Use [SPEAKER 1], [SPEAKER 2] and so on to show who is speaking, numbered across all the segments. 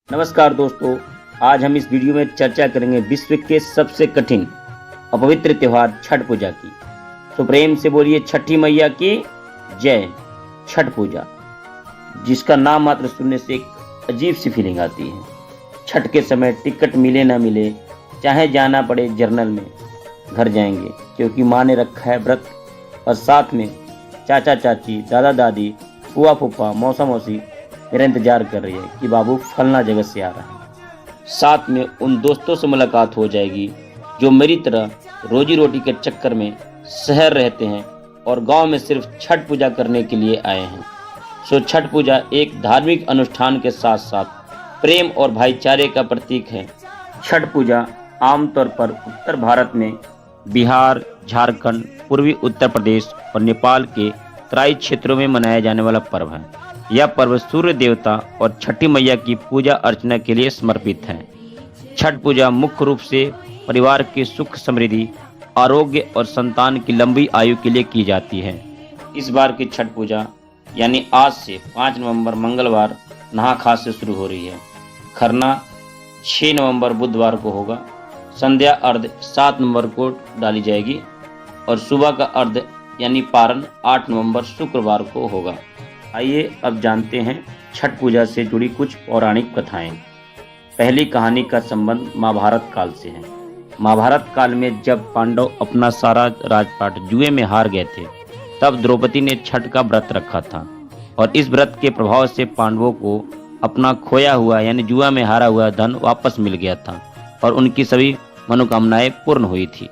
[SPEAKER 1] नमस्कार दोस्तों, आज हम इस वीडियो में चर्चा करेंगे विश्व के सबसे कठिन और पवित्र त्योहार छठ पूजा की। तो प्रेम से बोलिए छठी मैया की जय। छठ पूजा, जिसका नाम मात्र सुनने से एक अजीब सी फीलिंग आती है। छठ के समय टिकट मिले ना मिले, चाहे जाना पड़े जर्नल में, घर जाएंगे क्योंकि माँ ने रखा है व्रत। और साथ में चाचा चाची, दादा दादी, फुआ फूफा, मौसा मौसी मेरा इंतजार कर रही है कि बाबू फलना जगह से आ रहा है। साथ में उन दोस्तों से मुलाकात हो जाएगी जो मेरी तरह रोजी रोटी के चक्कर में शहर रहते हैं और गांव में सिर्फ छठ पूजा करने के लिए आए हैं। सो छठ पूजा एक धार्मिक अनुष्ठान के साथ साथ प्रेम और भाईचारे का प्रतीक है। छठ पूजा आमतौर पर उत्तर भारत में बिहार, झारखंड, पूर्वी उत्तर प्रदेश और नेपाल के तराई क्षेत्रों में मनाया जाने वाला पर्व है। यह पर्व सूर्य देवता और छठी मैया की पूजा अर्चना के लिए समर्पित है। छठ पूजा मुख्य रूप से परिवार के सुख समृद्धि, आरोग्य और संतान की लंबी आयु के लिए की जाती है। इस बार की छठ पूजा यानी आज से 5 नवंबर मंगलवार नहा खास से शुरू हो रही है। खरना 6 नवंबर बुधवार को होगा। संध्या अर्घ 7 नवंबर को डाली जाएगी और सुबह का अर्घ यानी पारण 8 नवंबर शुक्रवार को होगा। आइए अब जानते हैं छठ पूजा से जुड़ी कुछ पौराणिक कथाएं। पहली कहानी का संबंध महाभारत काल से है। महाभारत काल में जब पांडव अपना सारा राजपाट जुए में हार गए थे, तब द्रौपदी ने छठ का व्रत रखा था और इस व्रत के प्रभाव से पांडवों को अपना खोया हुआ यानी जुआ में हारा हुआ धन वापस मिल गया था और उनकी सभी मनोकामनाएं पूर्ण हुई थी।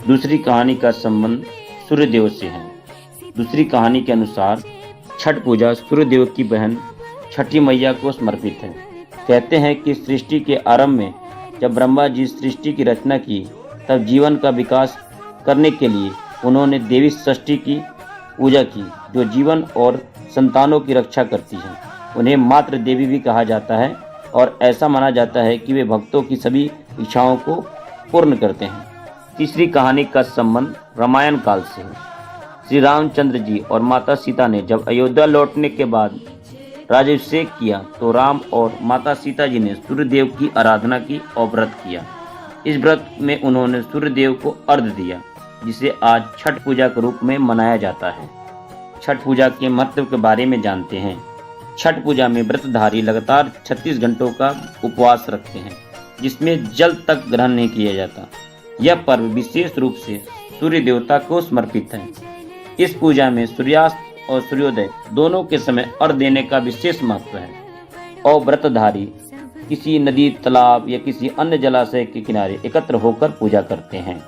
[SPEAKER 1] दूसरी कहानी का संबंध सूर्यदेव से है। दूसरी कहानी के अनुसार छठ पूजा सूर्यदेव की बहन छठी मैया को समर्पित है। कहते हैं कि सृष्टि के आरंभ में जब ब्रह्मा जी सृष्टि की रचना की, तब जीवन का विकास करने के लिए उन्होंने देवी षष्ठी की पूजा की, जो जीवन और संतानों की रक्षा करती है। उन्हें मातृ देवी भी कहा जाता है और ऐसा माना जाता है कि वे भक्तों की सभी इच्छाओं को पूर्ण करते हैं। तीसरी कहानी का संबंध रामायण काल से है। श्री रामचंद्र जी और माता सीता ने जब अयोध्या लौटने के बाद राज्याभिषेक किया, तो राम और माता सीता जी ने सूर्यदेव की आराधना की और व्रत किया। इस व्रत में उन्होंने सूर्यदेव को अर्घ्य दिया, जिसे आज छठ पूजा के रूप में मनाया जाता है। छठ पूजा के महत्व के बारे में जानते हैं। छठ पूजा में व्रतधारी लगातार 36 घंटों का उपवास रखते हैं, जिसमें जल तक ग्रहण नहीं किया जाता। यह पर्व विशेष रूप से सूर्य देवता को समर्पित है। इस पूजा में सूर्यास्त और सूर्योदय दोनों के समय अर्घ्य देने का विशेष महत्व है और व्रतधारी किसी नदी, तालाब या किसी अन्य जलाशय के किनारे एकत्र होकर पूजा करते हैं।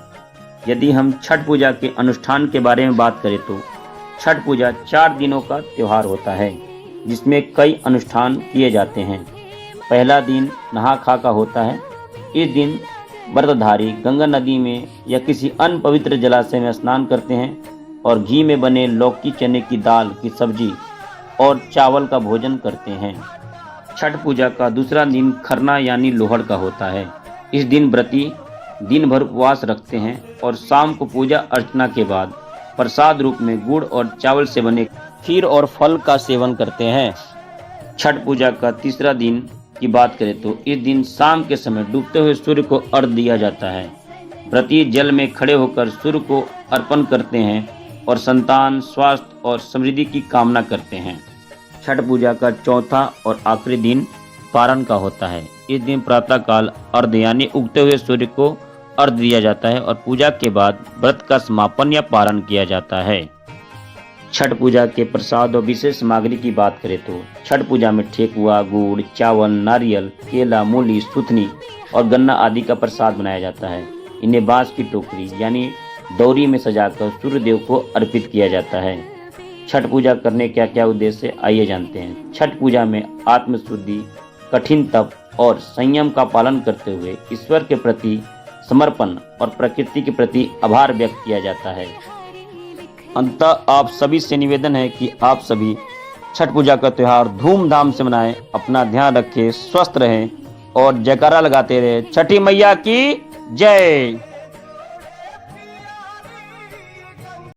[SPEAKER 1] यदि हम छठ पूजा के अनुष्ठान के बारे में बात करें तो छठ पूजा 4 दिनों का त्यौहार होता है, जिसमें कई अनुष्ठान किए जाते हैं। पहला दिन नहा खा का होता है। इस दिन व्रतधारी गंगा नदी में या किसी अन्य पवित्र जलाशय में स्नान करते हैं और घी में बने लौकी, चने की दाल की सब्जी और चावल का भोजन करते हैं। छठ पूजा का दूसरा दिन खरना यानी लोहड़ का होता है। इस दिन व्रती दिन भर उपवास रखते हैं और शाम को पूजा अर्चना के बाद प्रसाद रूप में गुड़ और चावल से बने खीर और फल का सेवन करते हैं। छठ पूजा का तीसरा दिन की बात करें तो इस दिन शाम के समय डूबते हुए सूर्य को अर्घ्य दिया जाता है। व्रती जल में खड़े होकर सूर्य को अर्पण करते हैं और संतान, स्वास्थ्य और समृद्धि की कामना करते हैं। छठ पूजा का चौथा और आखिरी दिन पारण का होता है। इस दिन प्रातःकाल अर्घ्य यानी उगते हुए सूर्य को अर्घ्य दिया जाता है और पूजा के बाद व्रत का समापन या पारण किया जाता है। छठ पूजा के प्रसाद और विशेष सामग्री की बात करें तो छठ पूजा में ठेकुआ, गुड़, चावल, नारियल, केला, मूली, सुथनी और गन्ना आदि का प्रसाद बनाया जाता है। इन्हें बांस की टोकरी यानी दौरी में सजाकर सूर्यदेव को अर्पित किया जाता है। छठ पूजा करने क्या क्या उद्देश्य है, आइए जानते हैं। छठ पूजा में आत्मशुद्धि, कठिन तप और संयम का पालन करते हुए ईश्वर के प्रति समर्पण और प्रकृति के प्रति आभार व्यक्त किया जाता है। अंततः आप सभी से निवेदन है कि आप सभी छठ पूजा का त्यौहार धूमधाम से मनाएं, अपना ध्यान रखें, स्वस्थ रहें और जयकारा लगाते रहें। छठी मैया की जय।